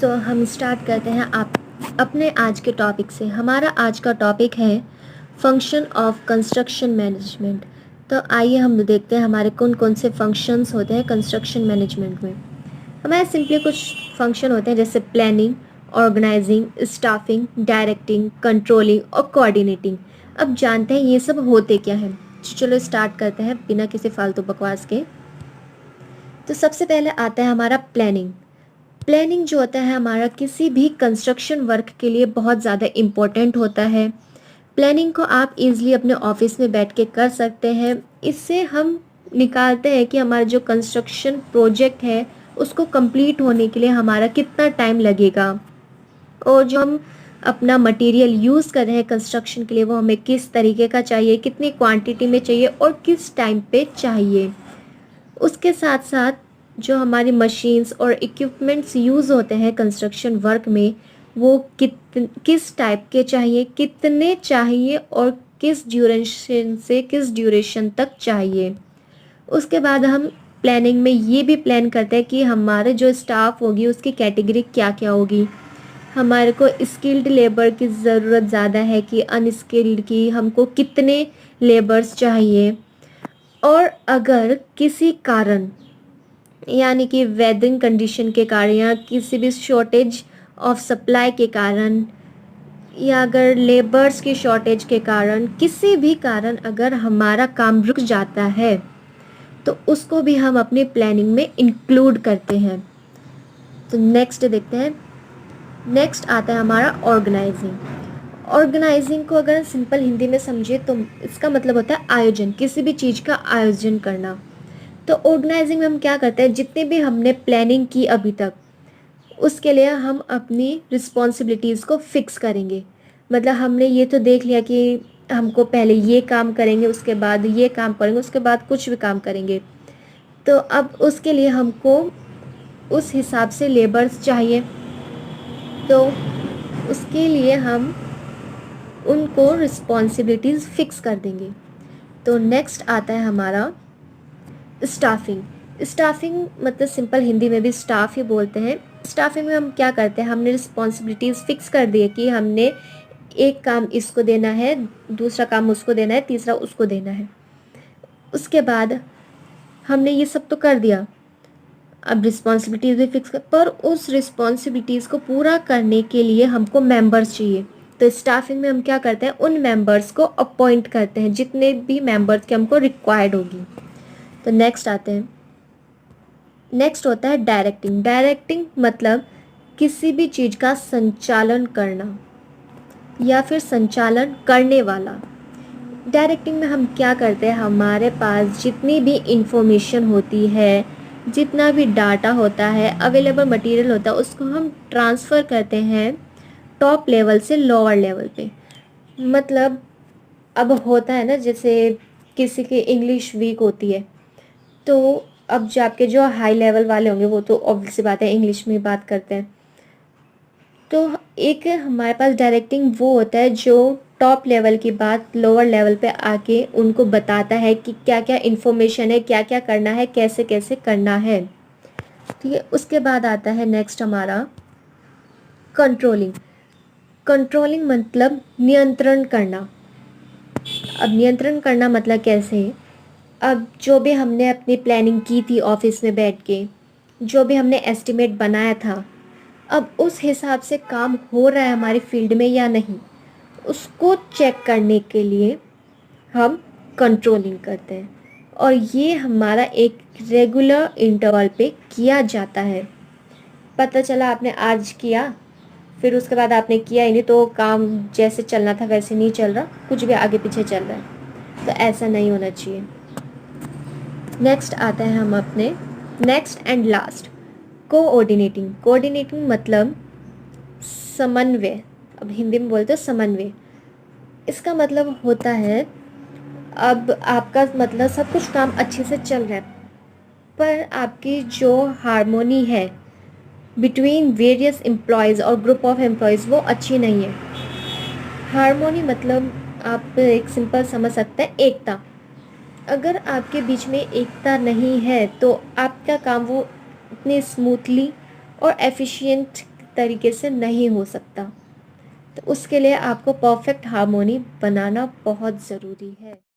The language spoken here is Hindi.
सो हम स्टार्ट करते हैं आप अपने आज के टॉपिक से। हमारा आज का टॉपिक है फंक्शन ऑफ कंस्ट्रक्शन मैनेजमेंट। तो आइए हम देखते हैं हमारे कौन कौन से फंक्शंस होते हैं कंस्ट्रक्शन मैनेजमेंट में। हमारे सिंपली कुछ फंक्शन होते हैं जैसे planning, organizing, staffing, directing, controlling और कोऑर्डिनेटिंग। अब जानते हैं ये सब होते क्या हैं। चलो स्टार्ट करते हैं बिना किसी फालतू बकवास के। तो सबसे पहले आता है हमारा प्लानिंग। प्लानिंग जो होता है हमारा किसी भी कंस्ट्रक्शन वर्क के लिए बहुत ज़्यादा इम्पोर्टेंट होता है। प्लानिंग को आप इजीली अपने ऑफिस में बैठ के कर सकते हैं। इससे हम निकालते हैं कि हमारा जो कंस्ट्रक्शन प्रोजेक्ट है उसको कंप्लीट होने के लिए हमारा कितना टाइम लगेगा, और जो हम अपना मटेरियल यूज़ कर रहे हैं कंस्ट्रक्शन के लिए वो हमें किस तरीके का चाहिए, कितनी क्वांटिटी में चाहिए और किस टाइम पे चाहिए। उसके साथ साथ जो हमारी मशीन्स और इक्विपमेंट्स यूज़ होते हैं कंस्ट्रक्शन वर्क में वो किस टाइप के चाहिए, कितने चाहिए और किस ड्यूरेशन से किस ड्यूरेशन तक चाहिए। उसके बाद हम प्लानिंग में ये भी प्लान करते हैं कि हमारे जो स्टाफ होगी उसकी कैटेगरी क्या क्या होगी। हमारे को स्किल्ड लेबर की ज़रूरत ज़्यादा है कि अनस्किल्ड की, हमको कितने लेबर्स चाहिए। और अगर किसी कारण यानी कि वेदरिंग कंडीशन के कारण या किसी भी शॉर्टेज ऑफ सप्लाई के कारण या अगर लेबर्स की शॉर्टेज के कारण, किसी भी कारण अगर हमारा काम रुक जाता है तो उसको भी हम अपनी प्लानिंग में इंक्लूड करते हैं। तो नेक्स्ट देखते हैं। नेक्स्ट आता है हमारा ऑर्गेनाइजिंग। ऑर्गेनाइजिंग को अगर सिंपल हिंदी में समझे तो इसका मतलब होता है आयोजन, किसी भी चीज़ का आयोजन करना। तो ऑर्गेनाइजिंग में हम क्या करते हैं, जितने भी हमने प्लानिंग की अभी तक उसके लिए हम अपनी रिस्पॉन्सिबिलिटीज़ को फिक्स करेंगे। मतलब हमने ये तो देख लिया कि हमको पहले ये काम करेंगे, उसके बाद ये काम करेंगे, उसके बाद कुछ भी काम करेंगे। तो अब उसके लिए हमको उस हिसाब से लेबर्स चाहिए, तो उसके लिए हम उनको रिस्पॉन्सिबिलिटीज़ फिक्स कर देंगे। तो नेक्स्ट आता है हमारा स्टाफिंग। स्टाफिंग मतलब सिंपल हिंदी में भी स्टाफ ही बोलते हैं। स्टाफिंग में हम क्या करते हैं, हमने रिस्पॉन्सिबिलिटीज़ फिक्स कर दी है कि हमने एक काम इसको देना है, दूसरा काम उसको देना है, तीसरा उसको देना है। उसके बाद हमने ये सब तो कर दिया, अब रिस्पॉन्सिबिलिटीज़ भी फिक्स कर, पर उस रिस्पॉन्सिबिलिटीज़ को पूरा करने के लिए हमको मेंबर्स चाहिए। तो स्टाफिंग में हम क्या करते हैं, उन मेंबर्स को अपॉइंट करते हैं जितने भी मेंबर्स की हमको रिक्वायर्ड होगी। तो नेक्स्ट आते हैं। नेक्स्ट होता है डायरेक्टिंग। डायरेक्टिंग मतलब किसी भी चीज़ का संचालन करना या फिर संचालन करने वाला। डायरेक्टिंग में हम क्या करते हैं, हमारे पास जितनी भी इंफॉर्मेशन होती है, जितना भी डाटा होता है, अवेलेबल मटेरियल होता है, उसको हम ट्रांसफ़र करते हैं टॉप लेवल से लोअर लेवल पे। मतलब अब होता है ना, जैसे किसी की इंग्लिश वीक होती है तो अब जो आपके जो हाई लेवल वाले होंगे वो तो ऑब्वियस सी बात है इंग्लिश में बात करते हैं। तो एक हमारे पास डायरेक्टिंग वो होता है जो टॉप लेवल की बात लोअर लेवल पे आके उनको बताता है कि क्या क्या इन्फॉर्मेशन है, क्या क्या करना है, कैसे कैसे करना है। ठीक है, उसके बाद आता है नेक्स्ट हमारा कंट्रोलिंग। कंट्रोलिंग मतलब नियंत्रण करना। अब नियंत्रण करना मतलब कैसे, अब जो भी हमने अपनी प्लानिंग की थी ऑफिस में बैठ के, जो भी हमने एस्टिमेट बनाया था, अब उस हिसाब से काम हो रहा है हमारी फील्ड में या नहीं, उसको चेक करने के लिए हम कंट्रोलिंग करते हैं। और ये हमारा एक रेगुलर इंटरवल पे किया जाता है। पता चला आपने आज किया, फिर उसके बाद आपने किया ही नहीं, तो काम जैसे चलना था वैसे नहीं चल रहा, कुछ भी आगे पीछे चल रहा है। तो ऐसा नहीं होना चाहिए। नेक्स्ट आता है हम अपने next and last coordinating. Coordinating मतलब समन्वय। अब हिंदी में बोलते हैं समन्वय। इसका मतलब होता है, अब आपका मतलब सब कुछ काम अच्छे से चल रहा है पर आपकी जो हार्मोनी है बिटवीन वेरियस एम्प्लॉयज़ और ग्रुप ऑफ एम्प्लॉयज़ वो अच्छी नहीं है। हार्मोनी मतलब आप एक सिंपल समझ सकते हैं, एकता। अगर आपके बीच में एकता नहीं है तो आपका काम वो इतने स्मूथली और एफिशिएंट तरीके से नहीं हो सकता। तो उसके लिए आपको परफेक्ट हार्मोनी बनाना बहुत ज़रूरी है।